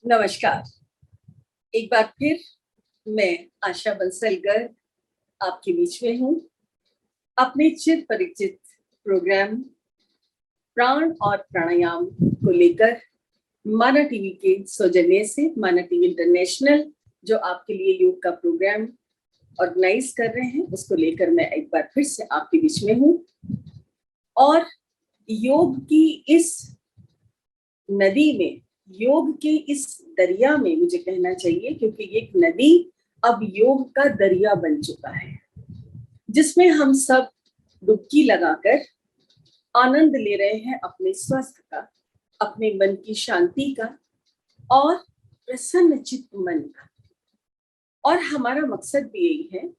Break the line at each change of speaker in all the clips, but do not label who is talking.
नमस्कार। एक बार फिर मैं आशा बंसल गर्ग आपके बीच में हूँ अपने चिर परिचित प्रोग्राम प्राण और प्राणायाम को लेकर माना टीवी के सौजन्य से माना टीवी इंटरनेशनल जो आपके लिए योग का प्रोग्राम ऑर्गेनाइज कर रहे हैं उसको लेकर मैं एक बार फिर से आपके बीच में हूँ। और योग की इस नदी में, योग के इस दरिया में मुझे कहना चाहिए, क्योंकि एक नदी अब योग का दरिया बन चुका है जिसमें हम सब डुबकी लगाकर आनंद ले रहे हैं अपने स्वास्थ्य का, अपने मन की शांति का और प्रसन्न चित्त मन का। और हमारा मकसद भी यही है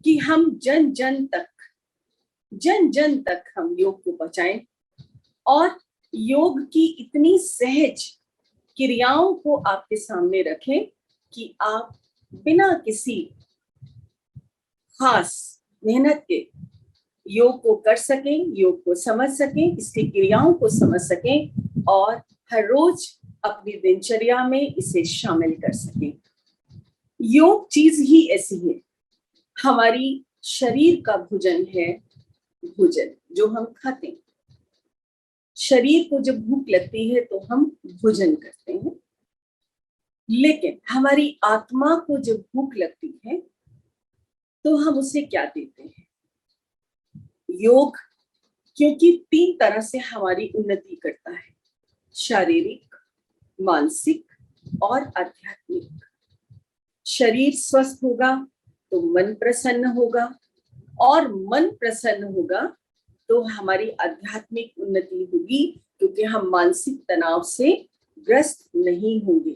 कि हम जन जन तक हम योग को पहुंचाएं और योग की इतनी सहज क्रियाओं को आपके सामने रखें कि आप बिना किसी खास मेहनत के योग को कर सकें, योग को समझ सकें, इसकी क्रियाओं को समझ सकें और हर रोज अपनी दिनचर्या में इसे शामिल कर सकें। योग चीज ही ऐसी है, हमारी शरीर का भोजन है, भोजन जो हम खाते हैं। शरीर को जब भूख लगती है तो हम भोजन करते हैं, लेकिन हमारी आत्मा को जब भूख लगती है तो हम उसे क्या देते हैं? योग क्योंकि 3 तरह से हमारी उन्नति करता है, शारीरिक, मानसिक और आध्यात्मिक। शरीर स्वस्थ होगा तो मन प्रसन्न होगा और मन प्रसन्न होगा तो हमारी आध्यात्मिक उन्नति होगी, क्योंकि हम मानसिक तनाव से ग्रस्त नहीं होंगे।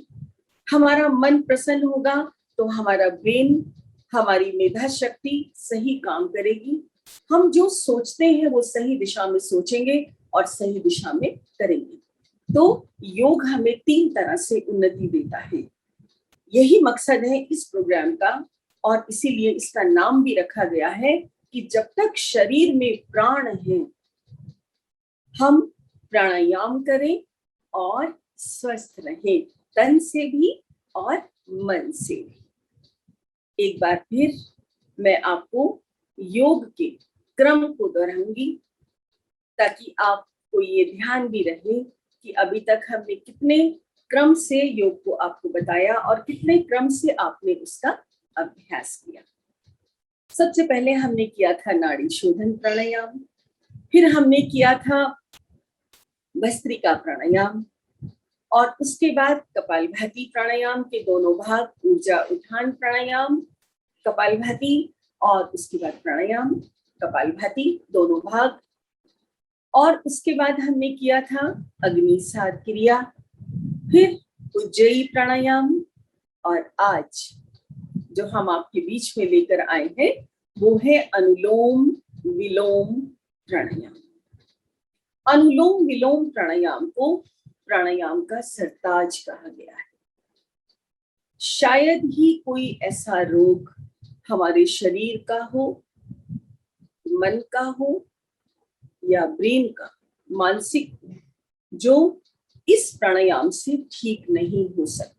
हमारा मन प्रसन्न होगा तो हमारा ब्रेन, हमारी मेधा शक्ति सही काम करेगी। हम जो सोचते हैं वो सही दिशा में सोचेंगे और सही दिशा में करेंगे। तो योग हमें 3 तरह से उन्नति देता है। यही मकसद है इस प्रोग्राम का और इसीलिए इसका नाम भी रखा गया है कि जब तक शरीर में प्राण है हम प्राणायाम करें और स्वस्थ रहें, तन से भी और मन से भी। एक बार फिर मैं आपको योग के क्रम को दोहराऊंगी ताकि आपको ये ध्यान भी रहे कि अभी तक हमने कितने क्रम से योग को आपको बताया और कितने क्रम से आपने उसका अभ्यास किया। सबसे पहले हमने किया था नाड़ी शोधन प्राणायाम, फिर हमने किया था भस्त्रिका प्राणायाम और उसके बाद कपालभाति प्राणायाम के दोनों भाग, ऊर्जा उठान प्राणायाम कपालभाति और उसके बाद प्राणायाम कपालभाति दोनों भाग। और उसके बाद हमने किया था अग्निसार क्रिया, फिर उज्जयी प्राणायाम और आज जो हम आपके बीच में लेकर आए हैं वो है अनुलोम विलोम प्राणायाम। अनुलोम विलोम प्राणायाम को प्राणायाम का सरताज कहा गया है। शायद ही कोई ऐसा रोग हमारे शरीर का हो, मन का हो या ब्रेन का, मानसिक, जो इस प्राणायाम से ठीक नहीं हो सकता।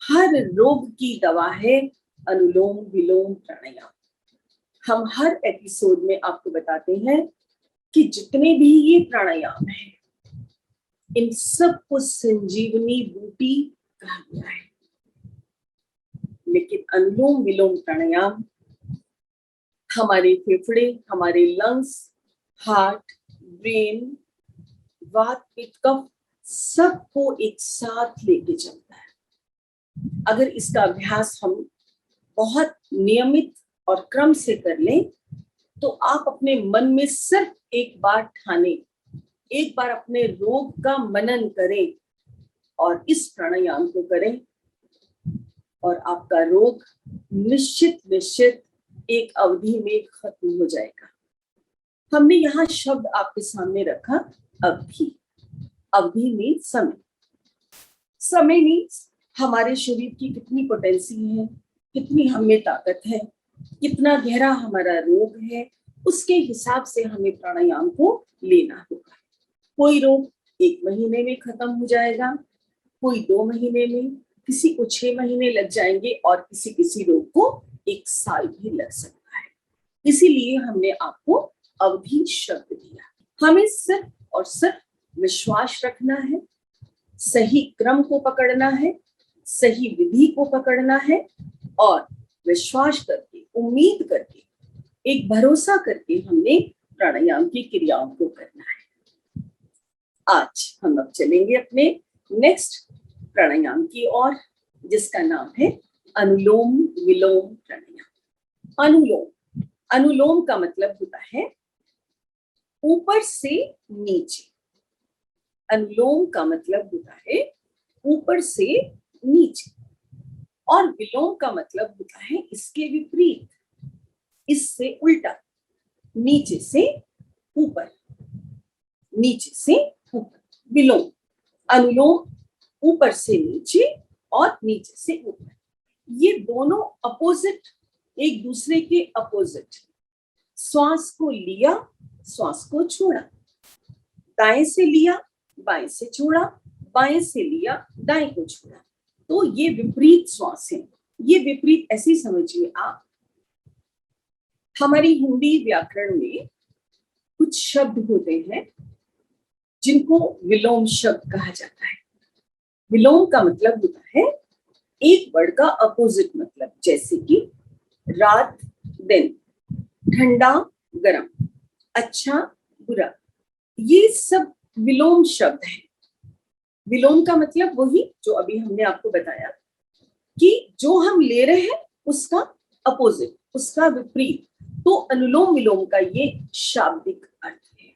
हर रोग की दवा है अनुलोम विलोम प्राणायाम। हम हर एपिसोड में आपको बताते हैं कि जितने भी ये प्राणायाम है इन सबको संजीवनी बूटी कहा गया है, लेकिन अनुलोम विलोम प्राणायाम हमारे फेफड़े, हमारे लंग्स, हार्ट, ब्रेन, वात, पित्त, कफ सबको एक साथ लेके चलता है। अगर इसका अभ्यास हम बहुत नियमित और क्रम से कर लें तो आप अपने मन में सिर्फ एक बार ठाने, एक बार अपने रोग का मनन करें और इस प्राणायाम को करें और आपका रोग निश्चित एक अवधि में खत्म हो जाएगा। हमने यहाँ शब्द आपके सामने रखा, अवधि। अवधि में समय में हमारे शरीर की कितनी पोटेंसी है, कितनी हमें ताकत है, कितना गहरा हमारा रोग है, उसके हिसाब से हमें प्राणायाम को लेना होगा। कोई रोग 1 महीने में खत्म हो जाएगा, कोई 2 महीने में, किसी को 6 महीने लग जाएंगे और किसी रोग को 1 साल भी लग सकता है। इसीलिए हमने आपको अवधि शब्द दिया। हमें सिर्फ और सिर्फ विश्वास रखना है, सही क्रम को पकड़ना है, सही विधि को पकड़ना है और विश्वास करके, उम्मीद करके, एक भरोसा करके हमने प्राणायाम की क्रियाओं को करना है। आज हम अब चलेंगे अपने नेक्स्ट प्राणायाम की ओर, जिसका नाम है अनुलोम विलोम प्राणायाम। अनुलोम का मतलब होता है ऊपर से नीचे। अनुलोम का मतलब होता है ऊपर से नीचे, और विलोम का मतलब होता है इसके विपरीत, इससे उल्टा, नीचे से ऊपर, नीचे से ऊपर। विलोम, अनुलोम ऊपर से नीचे और नीचे से ऊपर, ये दोनों अपोजिट, एक दूसरे के अपोजिट। श्वास को लिया, श्वास को छोड़ा, दाएं से लिया, बाएं से छोड़ा, बाएं से लिया, दाएं को छोड़ा, तो ये विपरीत श्वास है। ये विपरीत ऐसे समझिए आप, हमारी हिंदी व्याकरण में कुछ शब्द होते हैं जिनको विलोम शब्द कहा जाता है। विलोम का मतलब होता है एक वर्ड का अपोजिट मतलब, जैसे कि रात दिन, ठंडा गरम, अच्छा बुरा, ये सब विलोम शब्द है। विलोम का मतलब वही जो अभी हमने आपको बताया कि जो हम ले रहे हैं उसका अपोजिट, उसका विपरीत। तो अनुलोम विलोम का ये शाब्दिक अर्थ है।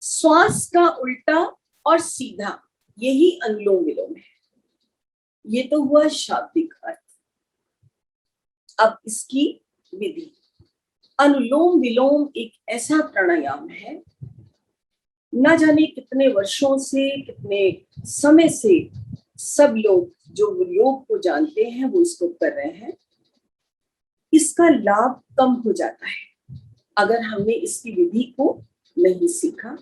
श्वास का उल्टा और सीधा, यही अनुलोम विलोम है। ये तो हुआ शाब्दिक अर्थ। अब इसकी विधि, अनुलोम विलोम एक ऐसा प्राणायाम है, ना जाने कितने वर्षों से, कितने समय से सब लोग जो योग को जानते हैं वो इसको कर रहे हैं। इसका लाभ कम हो जाता है अगर हमने इसकी विधि को नहीं सीखा,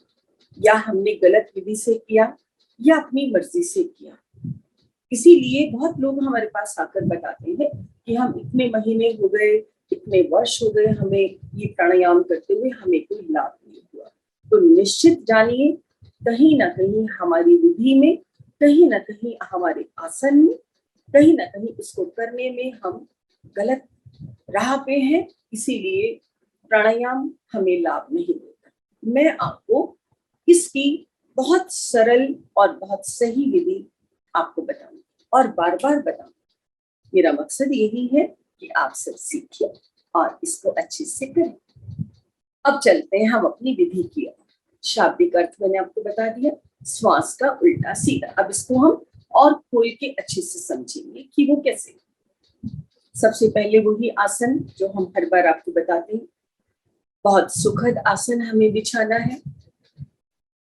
या हमने गलत विधि से किया, या अपनी मर्जी से किया। इसीलिए बहुत लोग हमारे पास आकर बताते हैं कि हम इतने महीने हो गए, इतने वर्ष हो गए हमें ये प्राणायाम करते हुए, हमें कोई लाभ नहीं हुआ। तो निश्चित जानिए, कहीं ना कहीं हमारी विधि में, कहीं ना कहीं हमारे आसन में, कहीं ना कहीं इसको करने में हम गलत राह पे हैं। इसीलिए प्राणायाम हमें लाभ नहीं देता। मैं आपको इसकी बहुत सरल और बहुत सही विधि आपको बताऊंगी और बार बार बताऊंगी। मेरा मकसद यही है कि आप सब सीखिए और इसको अच्छे से करें। अब चलते हैं हम अपनी विधि की ओर। शाब्दिक अर्थ मैंने आपको बता दिया, श्वास का उल्टा सीधा। अब इसको हम और खोल के अच्छे से समझेंगे कि वो कैसे। सबसे पहले वही आसन जो हम हर बार आपको बताते हैं, बहुत सुखद आसन हमें बिछाना है,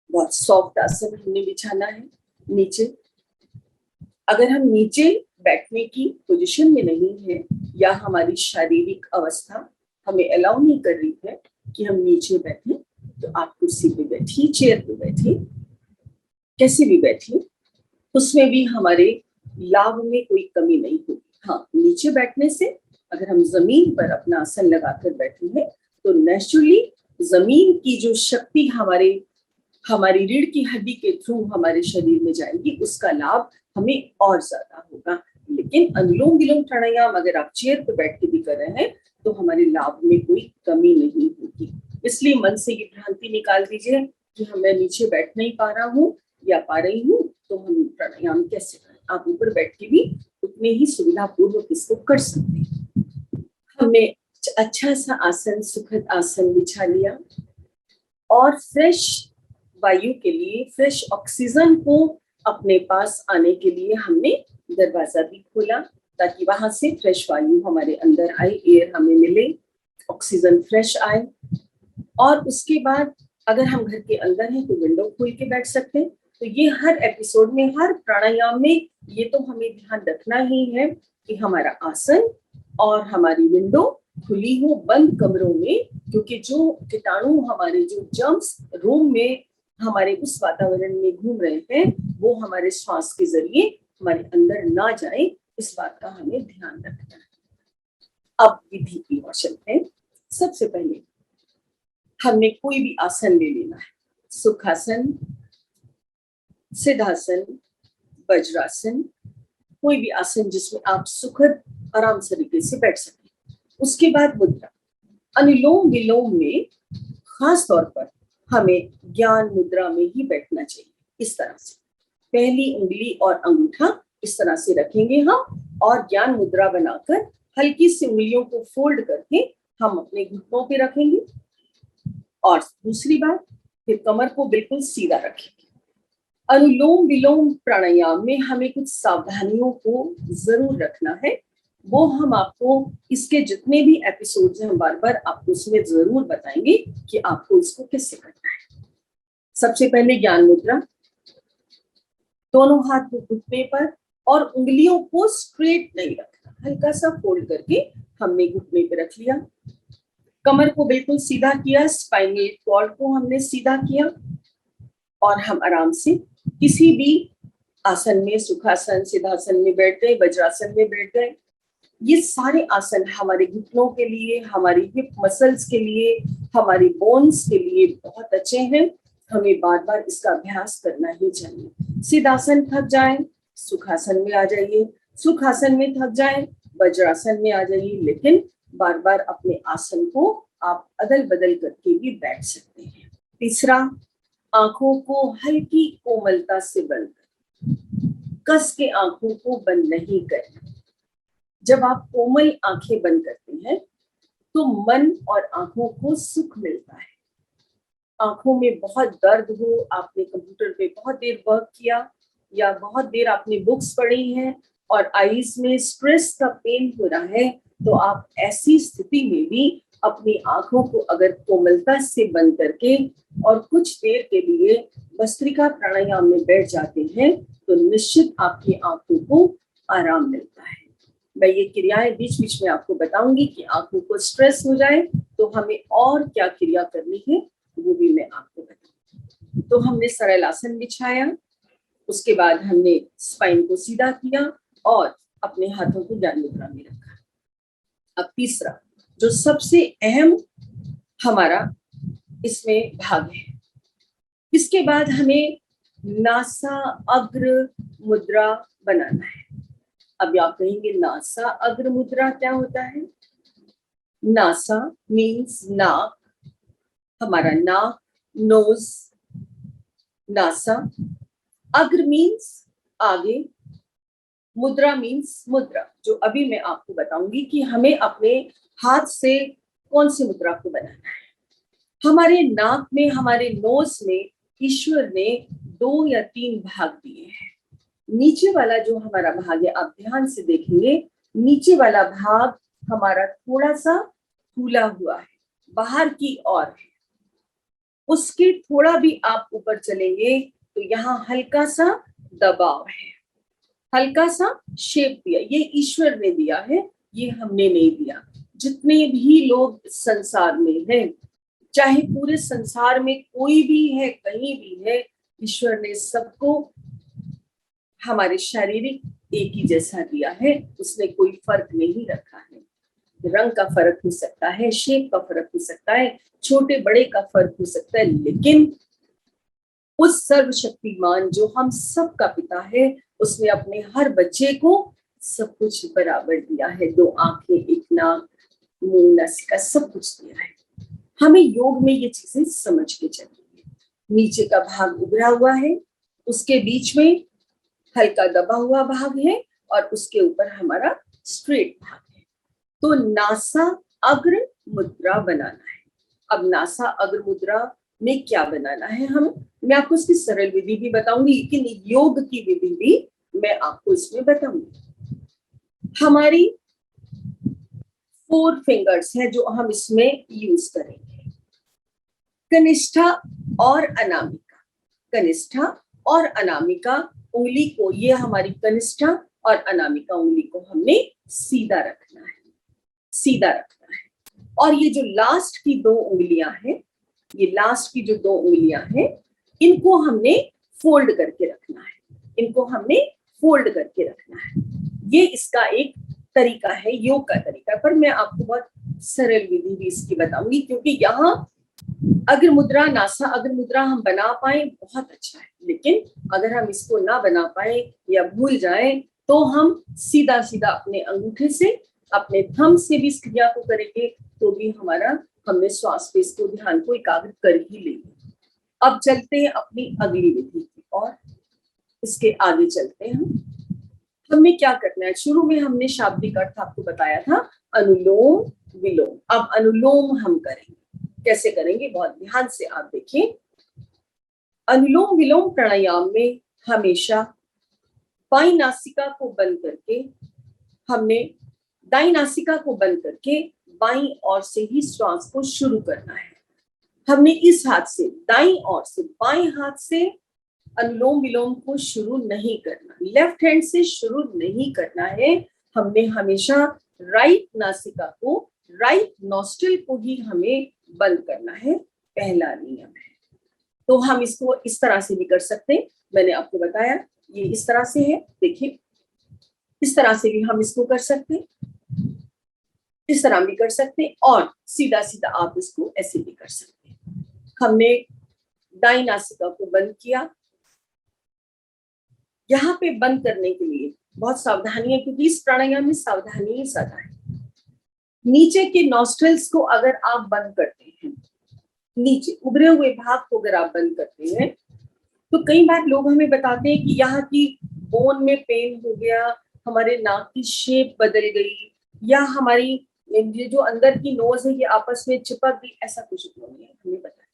बहुत सॉफ्ट आसन हमें बिछाना है। नीचे, अगर हम नीचे बैठने की पोजीशन में नहीं है, या हमारी शारीरिक अवस्था हमें अलाउ नहीं कर रही है कि हम नीचे बैठे, तो आप कुर्सी पे बैठिए, चेयर पे बैठिए, कैसे भी बैठिए, उसमें भी हमारे लाभ में कोई कमी नहीं होगी। हाँ, नीचे बैठने से अगर हम जमीन पर अपना आसन लगाकर बैठे हैं तो नेचुरली जमीन की जो शक्ति हमारी रीढ़ की हड्डी के थ्रू हमारे शरीर में जाएगी, उसका लाभ हमें और ज्यादा होगा। लेकिन अनुलोम विलोम प्राणायाम अगर आप चेयर पर बैठ के भी कर रहे हैं तो हमारे लाभ में कोई कमी नहीं होगी। इसलिए मन से ये भ्रांति निकाल दीजिए कि मैं नीचे बैठ नहीं पा रहा हूँ या पा रही हूँ, तो हम प्राणायाम कैसे करें। आप ऊपर बैठ के भी उतने ही सुविधापूर्वक इसको कर सकते हैं। हमने अच्छा सा आसन, सुखद आसन बिछा लिया और फ्रेश वायु के लिए, फ्रेश ऑक्सीजन को अपने पास आने के लिए हमने दरवाजा भी खोला, ताकि वहां से फ्रेश वायु हमारे अंदर आए, एयर हमें मिले, ऑक्सीजन फ्रेश आए। और उसके बाद अगर हम घर के अंदर हैं तो विंडो खोल के बैठ सकते हैं। तो ये हर एपिसोड में, हर प्राणायाम में ये तो हमें ध्यान रखना ही है कि हमारा आसन और हमारी विंडो खुली हो, बंद कमरों में, क्योंकि जो कीटाणु, हमारे जो जर्म्स रूम में, हमारे उस वातावरण में घूम रहे हैं, वो हमारे श्वास के जरिए हमारे अंदर ना जाए, इस बात का हमें ध्यान रखना है। अब विधि की ओर चलते हैं। सबसे पहले हमने कोई भी आसन ले लेना है, सुखासन, सिद्धासन, वज्रासन, कोई भी आसन जिसमें आप सुखद आराम तरीके से बैठ सकें। उसके बाद मुद्रा, अनुलोम विलोम में खास तौर पर हमें ज्ञान मुद्रा में ही बैठना चाहिए। इस तरह से पहली उंगली और अंगूठा इस तरह से रखेंगे हम, और ज्ञान मुद्रा बनाकर हल्की सी उंगलियों को फोल्ड करके हम अपने घुटनों पे रखेंगे। और दूसरी बात, फिर कमर को बिल्कुल सीधा रखेंगे। अनुलोम विलोम प्राणायाम में हमें कुछ सावधानियों को जरूर रखना है, वो हम आपको इसके जितने भी एपिसोड्स हैं हम बार बार आपको उसमें जरूर बताएंगे कि आपको इसको कैसे करना है। सबसे पहले ज्ञान मुद्रा, दोनों हाथ को घुटने पर और उंगलियों को स्ट्रेट नहीं रखना, हल्का सा फोल्ड करके हमने घुटने पे रख लिया। कमर को बिल्कुल सीधा किया, स्पाइनल कॉर्ड को हमने सीधा किया, और हम आराम से किसी भी आसन में, सुखासन, सिद्धासन में बैठ गए, वज्रासन में बैठ गए। ये सारे आसन हमारे घुटनों के लिए, हमारी हिप मसल्स के लिए, हमारी बोन्स के लिए बहुत अच्छे हैं। हमें बार बार इसका अभ्यास करना ही चाहिए। सिद्धासन थक जाए, सुखासन में आ जाइए, सुखासन में थक जाए, वज्रासन में आ जाइए, लेकिन बार बार अपने आसन को आप अदल बदल करके भी बैठ सकते हैं। तीसरा, आंखों को हल्की कोमलता से बंद करें, कस के आंखों को बंद नहीं करें। जब आप कोमल आंखें बंद करते हैं तो मन और आंखों को सुख मिलता है। आंखों में बहुत दर्द हो, आपने कंप्यूटर पे बहुत देर वर्क किया या बहुत देर आपने बुक्स पढ़ी हैं और आईज में स्ट्रेस का पेन हो रहा है, तो आप ऐसी स्थिति में भी अपनी आंखों को अगर कोमलता से बंद करके और कुछ देर के लिए भस्त्रिका प्राणायाम में बैठ जाते हैं तो निश्चित आपकी आंखों को आराम मिलता है। मैं ये क्रियाएं बीच बीच में आपको बताऊंगी कि आंखों को स्ट्रेस हो जाए तो हमें और क्या क्रिया करनी है, वो भी मैं आपको बताऊंगी। तो हमने सरल आसन बिछाया, उसके बाद हमने स्पाइन को सीधा किया और अपने हाथों को ज्ञान मुद्रा में रखा। अब तीसरा जो सबसे अहम हमारा इसमें भाग है, इसके बाद हमें नासा अग्र मुद्रा बनाना है। अब आप कहेंगे नासा अग्र मुद्रा क्या होता है? नासा मीन्स नाक, हमारा नाक, नोज, नासा। अग्र मीन्स आगे, मुद्रा मीन्स मुद्रा, जो अभी मैं आपको बताऊंगी कि हमें अपने हाथ से कौन सी मुद्रा को बनाना है। हमारे नाक में, हमारे नोज में ईश्वर ने 2 या 3 भाग दिए हैं। नीचे वाला जो हमारा भाग है, आप ध्यान से देखेंगे, नीचे वाला भाग हमारा थोड़ा सा फूला हुआ है, बाहर की ओर है। उसके थोड़ा भी आप ऊपर चलेंगे तो यहाँ हल्का सा दबाव है, हल्का सा शेप दिया, ये ईश्वर ने दिया है, ये हमने नहीं दिया। जितने भी लोग संसार में हैं, चाहे पूरे संसार में कोई भी है, कहीं भी है, ईश्वर ने सबको हमारे शारीरिक एक ही जैसा दिया है, उसने कोई फर्क नहीं रखा है। रंग का फर्क हो सकता है, शेप का फर्क हो सकता है, छोटे बड़े का फर्क हो सकता है, लेकिन उस सर्वशक्तिमान जो हम सब का पिता है, उसने अपने हर बच्चे को सब कुछ बराबर दिया है। 2 आंखें, 1 नाक, मुंह, नासिका, सब कुछ दिया है। हमें योग में ये चीजें समझ के चलिए। नीचे का भाग उभरा हुआ है, उसके बीच में हल्का दबा हुआ भाग है और उसके ऊपर हमारा स्ट्रेट भाग है। तो नासा अग्र मुद्रा बनाना है। अब नासा अग्र मुद्रा में क्या बनाना है मैं आपको इसकी सरल विधि भी बताऊंगी, लेकिन योग की विधि भी मैं आपको इसमें बताऊंगी। हमारी 4 फिंगर्स है जो हम इसमें यूज करेंगे, कनिष्ठा और अनामिका। कनिष्ठा और अनामिका उंगली को, ये हमारी कनिष्ठा और अनामिका उंगली को हमने सीधा रखना है, सीधा रखना है। और ये जो लास्ट की 2 उंगलियां हैं, ये लास्ट की जो 2 उंगलियां हैं, इनको हमने फोल्ड करके रखना है। इनको हमने फोल्ड करके रखना है। ये इसका एक तरीका है, योग का तरीका। पर मैं आपको बहुत सरल विधि भी इसकी बताऊंगी, क्योंकि यहाँ अग्र मुद्रा, नासा अग्र मुद्रा हम बना पाए बहुत अच्छा है, लेकिन अगर हम इसको ना बना पाए या भूल जाए तो हम सीधा सीधा अपने अंगूठे से, अपने थंब से भी इस क्रिया को करेंगे तो भी हमने श्वास पे इसको ध्यान को एकाग्र कर ही लेंगे। अब चलते हैं अपनी अगली विधि की और इसके आगे चलते हैं। हमने क्या करना है, शुरू में हमने शाब्दिक अर्थ आपको बताया था अनुलोम विलोम। अब अनुलोम हम करेंगे। कैसे करेंगे, बहुत ध्यान से आप देखिए। अनुलोम विलोम प्राणायाम में हमेशा बाई नासिका को बंद करके हमने दाई नासिका को बंद करके बाई ओर से ही श्वास को शुरू करना है। हमने इस हाथ से, दाई ओर से, बाएं हाथ से अनुलोम विलोम को शुरू नहीं करना, लेफ्ट हैंड से शुरू नहीं करना है। हमने हमेशा राइट नासिका को, राइट नॉस्ट्रिल को ही हमें बंद करना है, पहला नियम है। तो हम इसको इस तरह से भी कर सकते हैं, मैंने आपको बताया ये इस तरह से है, देखिए इस तरह से भी हम इसको कर सकते हैं, इस तरह भी कर सकते हैं, और सीधा सीधा आप इसको ऐसे भी कर सकते हैं। हमने दाई नासिका को बंद किया। यहाँ पे बंद करने के लिए बहुत सावधानी है, क्योंकि इस प्राणायाम में सावधानी ही ज्यादा है। नीचे के नॉस्ट्रल्स को अगर आप बंद करते हैं, नीचे उभरे हुए भाग को अगर आप बंद करते हैं, तो कई बार लोग हमें बताते हैं कि यहाँ की बोन में पेन हो गया, हमारे नाक की शेप बदल गई, या हमारी ये जो अंदर की नोज है ये आपस में चिपक गई। ऐसा कुछ नहीं है, हमें बताया।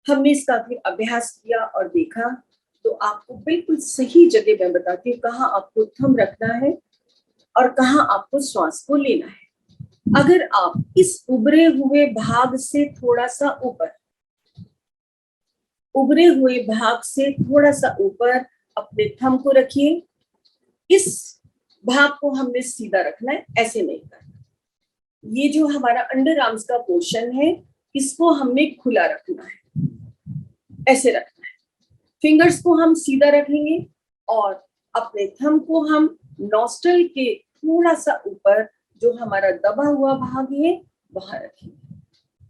हमने इसका फिर अभ्यास किया और देखा, तो आपको बिल्कुल सही जगह मैं बताती हूँ कहाँ आपको थंब रखना है और कहाँ आपको श्वास को लेना है। अगर आप इस उभरे हुए भाग से थोड़ा सा ऊपर, उभरे हुए भाग से थोड़ा सा ऊपर अपने थंब को रखिए। इस भाग को हमने सीधा रखना है, ऐसे नहीं करना। ये जो हमारा अंडर आर्म्स का पोर्शन है, इसको हमने खुला रखना है, ऐसे रखना है। फिंगर्स को हम सीधा रखेंगे और अपने थंब को हम नॉस्ट्रल के थोड़ा सा ऊपर, जो हमारा दबा हुआ भाग है, वहां रखेंगे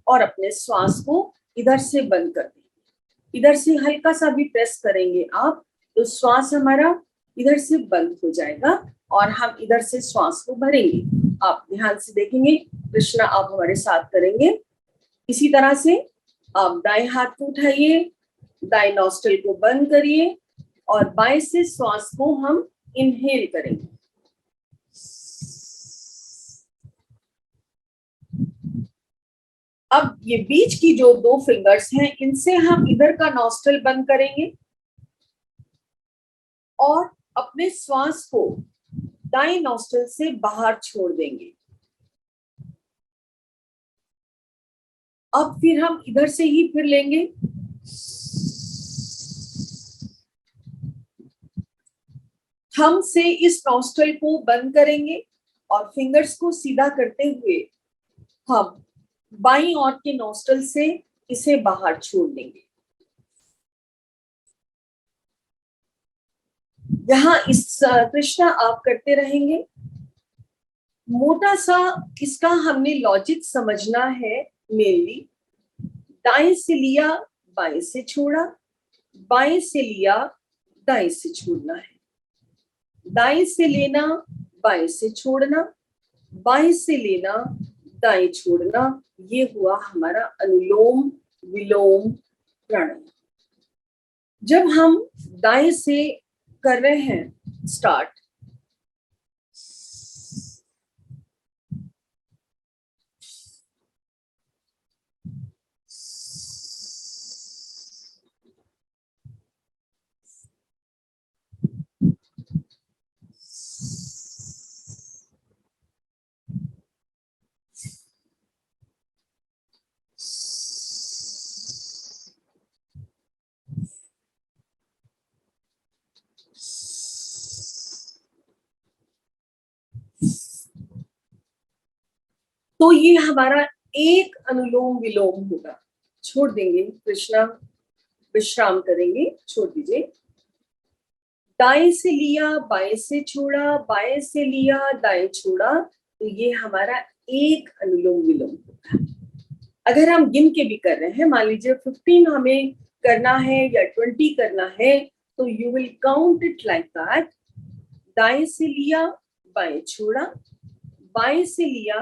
और अपने श्वास को इधर से बंद कर देंगे। इधर से हल्का सा भी प्रेस करेंगे आप, तो श्वास हमारा इधर से बंद हो जाएगा और हम इधर से श्वास को भरेंगे। आप ध्यान से देखेंगे, कृष्णा आप हमारे साथ करेंगे। इसी तरह से आप दाएं हाथ को उठाइए, दाएं नॉस्ट्रल को बंद करिए और बाएं से श्वास को हम इनहेल करेंगे। अब ये बीच की जो दो फिंगर्स हैं, इनसे हम इधर का नॉस्ट्रल बंद करेंगे और अपने श्वास को दाएं नॉस्ट्रल से बाहर छोड़ देंगे। अब फिर हम इधर से ही फिर लेंगे, थंब से इस नॉस्ट्रल को बंद करेंगे और फिंगर्स को सीधा करते हुए हम बाईं ओर के नॉस्ट्रल से इसे बाहर छोड़ देंगे। यहाँ इस कृष्णा आप करते रहेंगे। मोटा सा इसका हमने लॉजिक समझना है मेनली। दाएं से लिया, बाएं से छोड़ा, बाएं से लिया, दाएं से छोड़ना है, दाएं से लेना, बाएं से छोड़ना, बाएं से लेना, दाएं छोड़ना। ये हुआ हमारा अनुलोम विलोम प्राणायाम। जब हम दाएं से कर रहे हैं स्टार्ट, तो ये हमारा एक अनुलोम विलोम होगा। छोड़ देंगे कृष्णा, विश्राम करेंगे, छोड़ दीजिए। दाएं से लिया, बाएं से छोड़ा, बाएं से लिया, दाएं छोड़ा, तो ये हमारा एक अनुलोम विलोम होगा। अगर हम गिन के भी कर रहे हैं, मान लीजिए 15 हमें करना है या 20 करना है, तो you will count it like that. दाएं से लिया, बाएं छोड़ा, बाएं से लिया,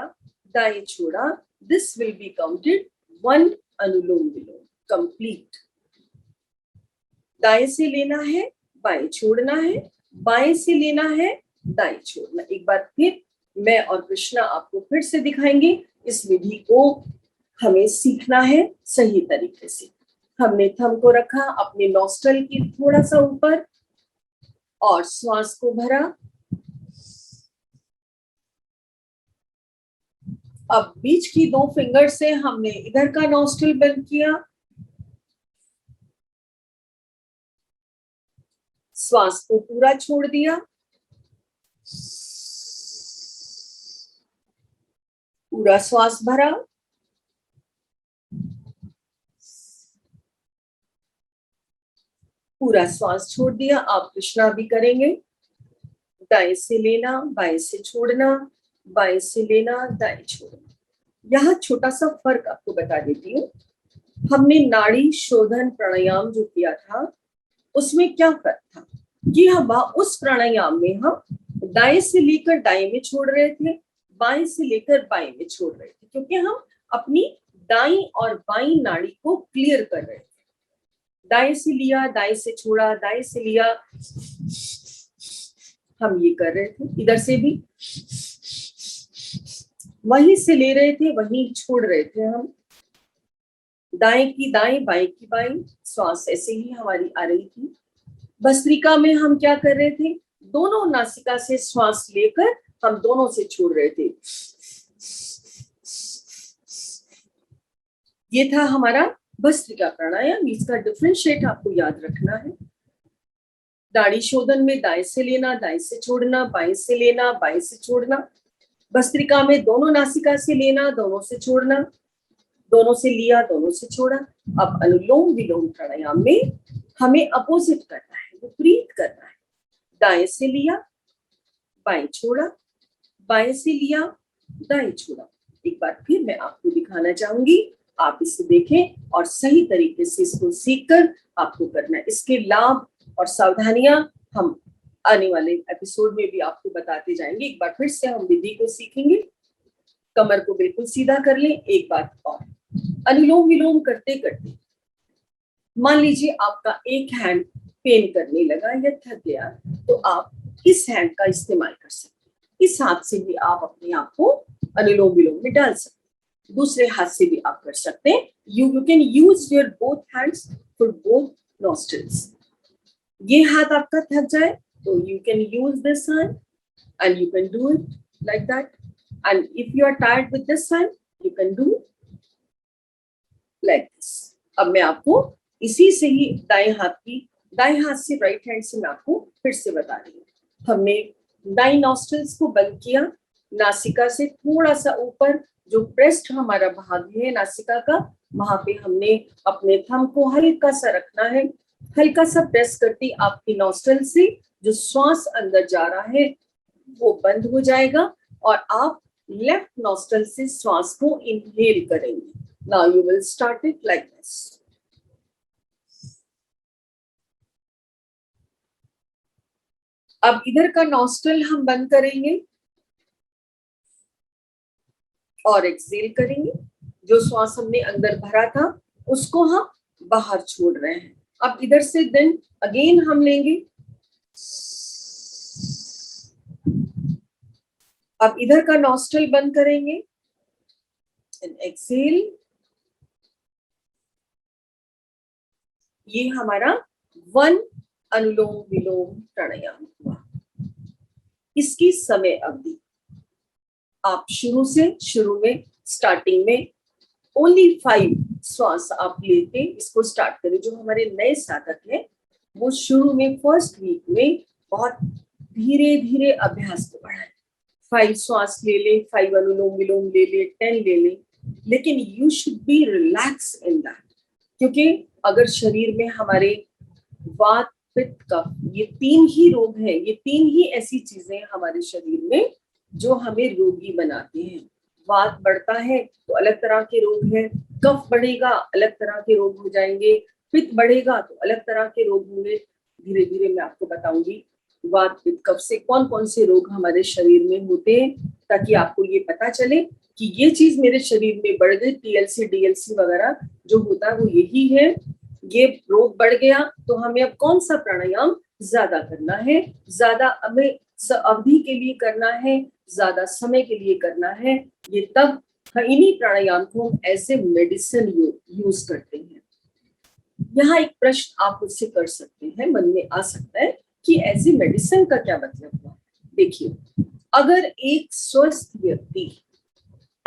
दाएं छोड़ा, this will be counted 1 anulom vilom complete. दाएं से लेना है, बाएं छोड़ना है, बाएं से लेना है, दाएं छोड़ना। एक बार फिर मैं और कृष्णा आपको फिर से दिखाएंगे। इस विधि को हमें सीखना है सही तरीके से। हमने थंब को रखा अपने नॉस्ट्रल की थोड़ा सा ऊपर और श्वास को भरा। अब बीच की 2 फिंगर से हमने इधर का नॉस्ट्रल बंद किया, श्वास को पूरा छोड़ दिया, पूरा श्वास भरा, पूरा श्वास छोड़ दिया। आप कृष्णा भी करेंगे। दाएं से लेना, बाएं से छोड़ना, बाएं से लेना, दाएं छोड़ना। यहाँ छोटा सा फर्क आपको बता देती हूँ। हमने नाड़ी शोधन प्राणायाम जो किया था उसमें क्या फर्क था कि हम उस प्राणायाम में हम दाएं से लेकर दाएं में छोड़ रहे थे, बाएं से लेकर बाएं में छोड़ रहे थे, क्योंकि हम अपनी दाईं और बाईं नाड़ी को क्लियर कर रहे थे। दाएं से लिया, दाएं से छोड़ा, दाएं से लिया, हम ये कर रहे थे। इधर से भी वहीं से ले रहे थे, वहीं छोड़ रहे थे हम। दाएं की दाएं, बाएं की बाएं, श्वास ऐसे ही हमारी आ रही थी। भस्त्रिका में हम क्या कर रहे थे, दोनों नासिका से श्वास लेकर हम दोनों से छोड़ रहे थे। ये था हमारा भस्त्रिका प्राणायाम। इसका डिफरेंशिएट आपको याद रखना है। नाड़ी शोधन में दाएं से लेना, दाएं से छोड़ना, बाएं से लेना, बाएं से छोड़ना। भस्त्रिका में दोनों नासिका से लेना, दोनों से छोड़ना, दोनों से लिया, दोनों से छोड़ा। अब अनुलोम विलोम प्राणायाम में हमें अपोजिट करना है, विपरीत करना है। दाएं से लिया, बाएं छोड़ा, बाएं से लिया, दाएं छोड़ा। एक बार फिर मैं आपको दिखाना चाहूंगी, आप इसे देखें और सही तरीके से इसको सीखकर आपको करना है। इसके लाभ और सावधानियां हम आने वाले एपिसोड में भी आपको बताते जाएंगे। एक बार फिर से हम विधि को सीखेंगे। कमर को बिल्कुल सीधा कर लें। एक बात और, अनुलोम विलोम करते करते मान लीजिए आपका एक हैंड पेन करने लगा या थक गया, तो आप इस हैंड का इस्तेमाल कर सकते हैं। इस हाथ से भी आप अपने आप को अनुलोम विलोम में डाल सकते हैं, दूसरे हाथ से भी आप कर सकते हैं। You can use your both hands for both nostrils. ये हाथ आपका थक जाए तो you can use this hand and you can do it like that. And if you are tired with this hand, you can do like this. अब मैं आपको इसी से ही दाएं हाथ से राइट हैंड से मैं आपको फिर से बता रही हूँ। हमने दाएं नॉस्ट्रल्स को बंद किया, नासिका से थोड़ा सा ऊपर जो ब्रेस्ट हमारा भाग है नासिका का, वहां पे हमने अपने थंब को हल्का सा रखना है। हल्का सा प्रेस करती आपकी नॉस्ट्रल से जो श्वास अंदर जा रहा है वो बंद हो जाएगा और आप लेफ्ट नॉस्ट्रल से श्वास को इनहेल करेंगे। Now you will start it like this. अब इधर का नॉस्ट्रल हम बंद करेंगे और एक्सहेल करेंगे। जो श्वास हमने अंदर भरा था उसको हम बाहर छोड़ रहे हैं। अब इधर से देन अगेन हम लेंगे। अब इधर का नॉस्ट्रल बंद करेंगे एंड एक्सहेल। ये हमारा 1 अनुलोम विलोम प्राणायाम हुआ। इसकी समय अवधि आप शुरू में स्टार्टिंग में ओनली 5 श्वास आप लेके इसको स्टार्ट करें। जो हमारे नए साधक हैं वो शुरू में फर्स्ट वीक में बहुत धीरे धीरे अभ्यास को बढ़ाएं। 5 श्वास ले ले, 5 अनुलोम विलोम ले ले, 10 ले ले, लेकिन you should be relax in that. क्योंकि अगर शरीर में हमारे वात पित्त, कफ, ये 3 ही रोग हैं, ये 3 ही ऐसी चीजें हमारे शरीर में जो हमें रोगी बनाती हैं। वात बढ़ता है तो अलग तरह के रोग हैं, कफ बढ़ेगा अलग तरह के रोग हो जाएंगे, पित्त बढ़ेगा तो अलग तरह के रोग होंगे। धीरे धीरे मैं आपको बताऊंगी वात पित्त कफ से कौन कौन से रोग हमारे शरीर में होते हैं, ताकि आपको ये पता चले कि ये चीज मेरे शरीर में बढ़ गई, टीएलसी डीएलसी वगैरह जो होता है वो यही है। ये रोग बढ़ गया तो हमें अब कौन सा प्राणायाम ज्यादा करना है, ज्यादा हमें अवधि के लिए करना है, ज्यादा समय के लिए करना है, ये तब इन्हीं प्राणायाम को हम ऐसे मेडिसिन यूज करते हैं। यहाँ एक प्रश्न आप मुझसे कर सकते हैं, मन में आ सकता है कि ऐसी मेडिसिन का क्या मतलब हुआ। देखिए, अगर एक स्वस्थ व्यक्ति,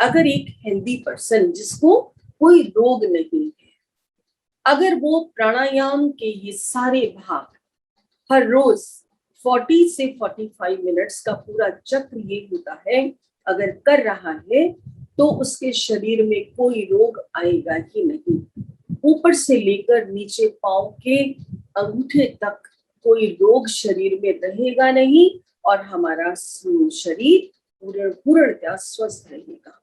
अगर एक हेल्दी पर्सन जिसको कोई रोग नहीं है, अगर वो प्राणायाम के ये सारे भाग हर रोज 40 से 45 मिनट्स का पूरा चक्र ये होता है, अगर कर रहा है तो उसके शरीर में कोई रोग आएगा ही नहीं। ऊपर से लेकर नीचे पांव के अंगूठे तक कोई रोग शरीर में रहेगा नहीं और हमारा शरीर पूर्णतः स्वस्थ रहेगा।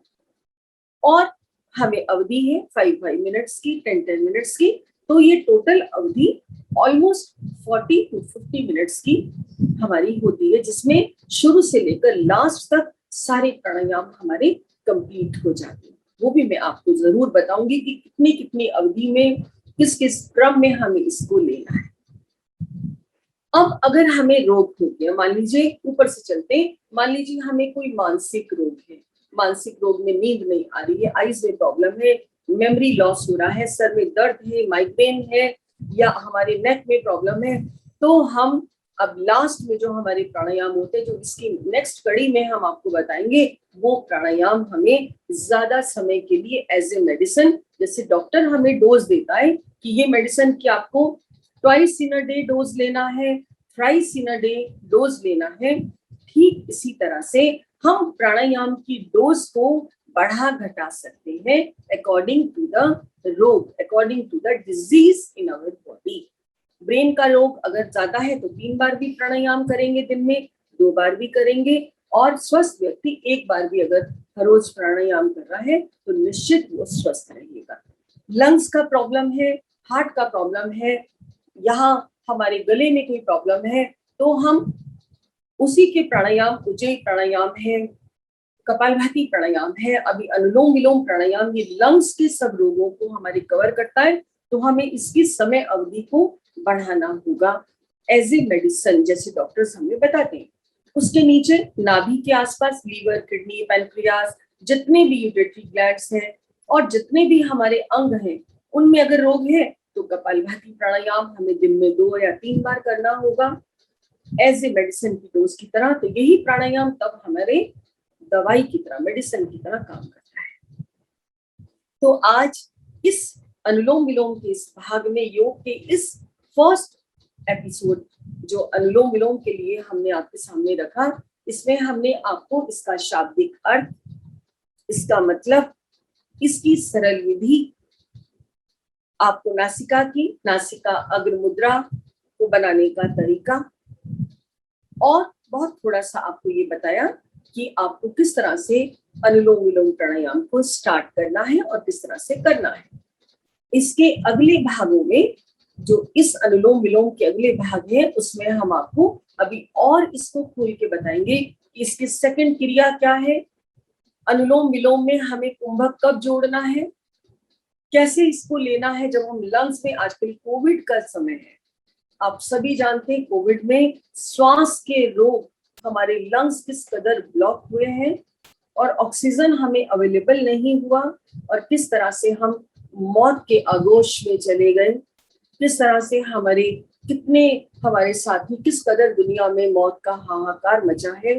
और हमें अवधि है 5 मिनट्स की, 10 मिनट्स की, तो ये टोटल अवधि ऑलमोस्ट 40 to 50 मिनट्स की हमारी होती है, जिसमें शुरू से लेकर लास्ट तक सारे प्राणायाम हमारे कंप्लीट हो जाते हैं। वो भी मैं आपको जरूर बताऊंगी कि कितनी कितनी अवधि में किस किस क्रम में हमें इसको लेना है। अब अगर हमें रोग हो गया, मान लीजिए ऊपर से चलते हैं, मान लीजिए हमें कोई मानसिक रोग है, मानसिक रोग में नींद नहीं आ रही है, आईज में प्रॉब्लम है, मेमोरी लॉस हो रहा है, सर में दर्द है, माइग्रेन है, या हमारे नेक में प्रॉब्लम है, तो हम अब लास्ट में जो हमारे प्राणायाम होते हैं, जो इसकी नेक्स्ट कड़ी में हम आपको बताएंगे, वो प्राणायाम हमें ज्यादा समय के लिए एज ए मेडिसिन, जैसे डॉक्टर हमें डोज देता है कि ये मेडिसिन की आपको twice in a day dose लेना है, thrice in a day dose लेना है, ठीक इसी तरह से हम प्राणायाम की डोज को बढ़ा घटा सकते हैं अकॉर्डिंग टू द रोग, according to the disease in our body. Brain का रोग अगर ज्यादा है तो 3 बार भी प्राणायाम करेंगे, दिन में 2 बार भी करेंगे, और स्वस्थ व्यक्ति 1 बार भी अगर हर रोज प्राणायाम कर रहा है तो निश्चित वो स्वस्थ रहेगा। लंग्स का प्रॉब्लम है, हार्ट का प्रॉब्लम है, यहाँ हमारे गले में कोई प्रॉब्लम है, तो हम उसी के प्राणायाम, उज्जयी प्राणायाम है, कपालभाति प्राणायाम है, अभी अनुलोम विलोम प्राणायाम, ये लंग्स के सब रोगों को हमारे कवर करता है, तो हमें इसकी समय अवधि को बढ़ाना होगा एज ए मेडिसिन, जैसे डॉक्टर्स हमें बताते हैं। उसके नीचे नाभि के आसपास लीवर, किडनी, पैनक्रियास, जितने भी यूटेटरी ग्लैंड्स हैं और जितने भी हमारे अंग हैं, उनमें अगर रोग है तो कपालभाति प्राणायाम हमें दिन में 2 या 3 बार करना होगा एज ए मेडिसिन की डोज की तरह। तो यही प्राणायाम तब हमारे दवाई की तरह, मेडिसिन की तरह काम करता है। तो आज इस अनुलोम विलोम के इस भाग में, योग के इस फर्स्ट एपिसोड जो अनुलोम विलोम के लिए हमने आपके सामने रखा, इसमें हमने आपको इसका शाब्दिक अर्थ, इसका मतलब, इसकी सरल विधि, आपको नासिका अग्र मुद्रा को बनाने का तरीका, और बहुत थोड़ा सा आपको ये बताया कि आपको किस तरह से अनुलोम विलोम प्राणायाम को स्टार्ट करना है और किस तरह से करना है। इसके अगले भागों में, जो इस अनुलोम विलोम के अगले भाग हैं, उसमें हम आपको अभी और इसको खोल के बताएंगे कि इसकी सेकंड क्रिया क्या है, अनुलोम विलोम में हमें कुंभक कब जोड़ना है, कैसे इसको लेना है जब हम लंग्स में, आजकल कोविड का समय है, आप सभी जानते हैं कोविड में श्वास के रोग, हमारे लंग्स किस कदर ब्लॉक हुए हैं और ऑक्सीजन हमें अवेलेबल नहीं हुआ, और किस तरह से हम मौत के आगोश में चले गए, किस तरह से हमारे कितने हमारे साथी, किस कदर दुनिया में मौत का हाहाकार मचा है।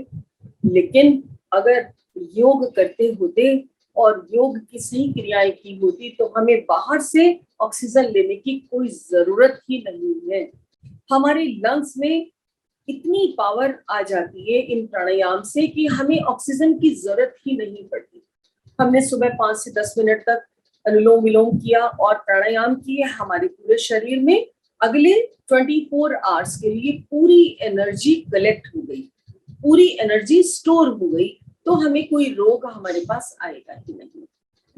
लेकिन अगर योग करते होते और योग की सही क्रियाएं की होती तो हमें बाहर से ऑक्सीजन लेने की कोई जरूरत ही नहीं है। हमारे लंग्स में इतनी पावर आ जाती है इन प्राणायाम से कि हमें ऑक्सीजन की जरूरत ही नहीं पड़ती। हमने सुबह 5 से 10 मिनट तक अनुलोम विलोम किया और प्राणायाम किए, हमारे पूरे शरीर में अगले 24 आवर्स के लिए पूरी एनर्जी कलेक्ट हो गई, पूरी एनर्जी स्टोर हो गई, तो हमें कोई रोग हमारे पास आएगा ही नहीं।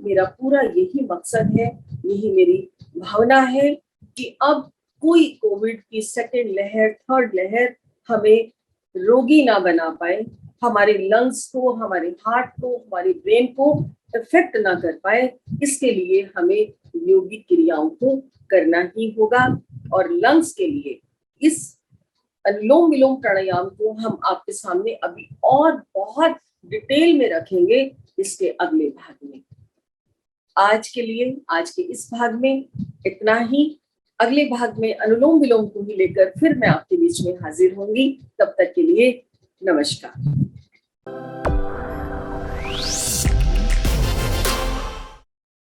मेरा पूरा यही मकसद है, यही मेरी भावना है कि अब कोई कोविड की सेकेंड लहर, थर्ड लहर हमें रोगी ना बना पाए, हमारे लंग्स को, हमारे हार्ट को, हमारे ब्रेन को इफेक्ट ना कर पाए। इसके लिए हमें योगिक क्रियाओं को करना ही होगा। और लंग्स के लिए इस अनुलोम विलोम प्राणायाम को हम आपके सामने अभी और बहुत डिटेल में रखेंगे इसके अगले भाग में। आज के लिए, आज के इस भाग में इतना ही। अगले भाग में अनुलोम विलोम को ही लेकर फिर मैं आपके बीच में हाजिर होंगी। तब तक के लिए नमस्कार।